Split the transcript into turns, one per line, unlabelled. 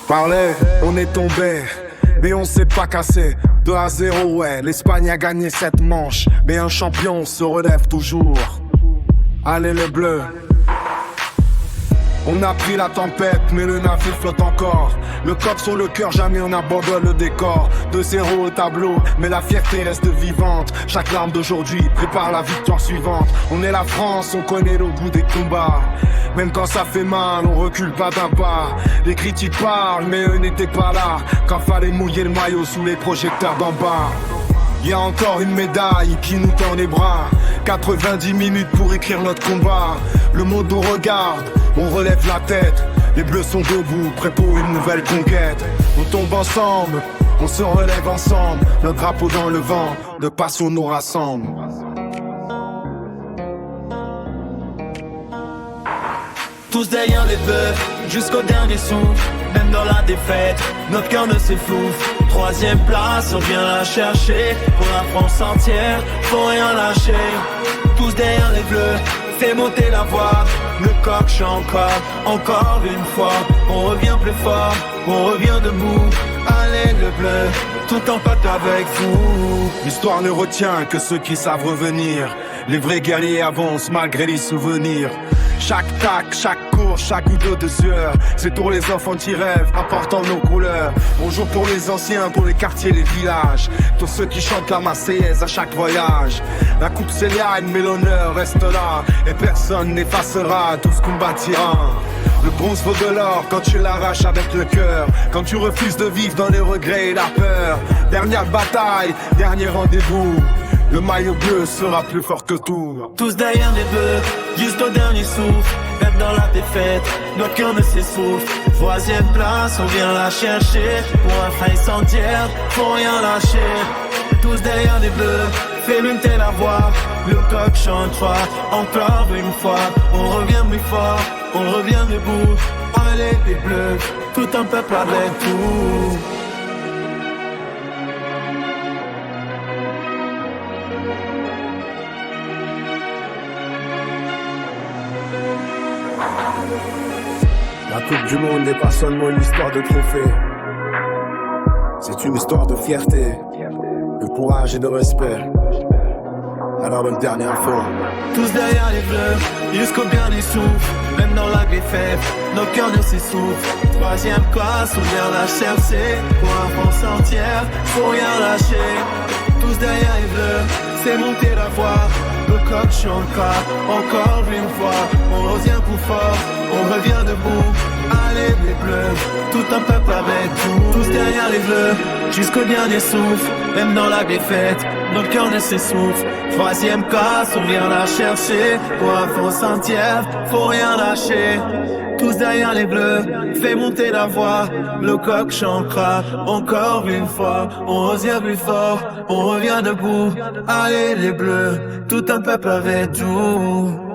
Parlait, on est tombé, mais on s'est pas cassé. 2-0, ouais, l'Espagne a gagné 7 manches, mais un champion se relève toujours. Allez les bleus. On a pris la tempête, mais le navire flotte encore. Le coq sur le cœur, jamais on abandonne le décor. 2-0 au tableau, mais la fierté reste vivante. Chaque larme d'aujourd'hui prépare la victoire suivante. On est la France, on connaît le goût des combats. Même quand ça fait mal, on recule pas d'un pas. Les critiques parlent, mais eux n'étaient pas là quand fallait mouiller le maillot sous les projecteurs d'en bas. Y a encore une médaille qui nous tend les bras. 90 minutes pour écrire notre combat. Le monde nous regarde, on relève la tête. Les bleus sont debout, prêts pour une nouvelle conquête. On tombe ensemble, on se relève ensemble. Notre drapeau dans le vent, de passion nous rassemble.
Tous derrière les bœufs, jusqu'au dernier souffle. Même dans la défaite, notre cœur ne s'efflouffe. 3ème place, on vient la chercher. Pour la France entière, faut rien lâcher. Tous derrière les bleus, fais monter la voix. Le coq chante encore une fois. On revient plus fort, on revient debout. Allez le bleu, tout en pote avec vous.
L'histoire ne retient que ceux qui savent revenir. Les vrais guerriers avancent malgré les souvenirs. Chaque tac, chaque course, chaque goutte de sueur. C'est pour les enfants qui rêvent, apportant nos couleurs. Bonjour pour les anciens, pour les quartiers, les villages. Tous ceux qui chantent la Marseillaise à chaque voyage. La coupe s'éloigne, mais l'honneur reste là. Et personne n'effacera tout ce qu'on bâtira. Le bronze vaut de l'or quand tu l'arraches avec le cœur. Quand tu refuses de vivre dans les regrets et la peur. Dernière bataille, dernier rendez-vous. Le maillot bleu sera plus fort que tout.
Tous derrière les bleus, jusqu'au dernier souffle. Même dans la défaite, notre cœur ne s'essouffle. 3ème place, on vient la chercher. Pour un frein incendiaire, faut rien lâcher. Tous derrière les bleus, fais monter la voix. Le coq chantera encore une fois. On revient plus fort, on revient debout. Allez les bleus, tout un peuple avec tout.
La Coupe du Monde n'est pas seulement une histoire de trophée. C'est une histoire de fierté, de courage et de respect. Alors une dernière fois.
Tous derrière les bleus, jusqu'au dernier souffle. Même dans la défaite, nos cœurs ne s'essoufflent. 3ème classe, on vient la chercher. Pour la France entière, faut rien lâcher. Tous derrière les bleus, c'est monter la voix. Le coq chantera encore une fois. On revient plus fort, on revient debout. Allez les bleus, tout un peuple avec tout. Tous derrière les bleus, jusqu'au dernier souffle. Même dans la défaite, notre cœur ne s'essouffle. 3ème classe, on vient la chercher. Pour la France entière, faut rien lâcher. Tous derrière les bleus, fais monter la voix. Le coq chantera encore une fois. On revient plus fort, on revient debout. Allez les bleus, tout un peuple avec tout.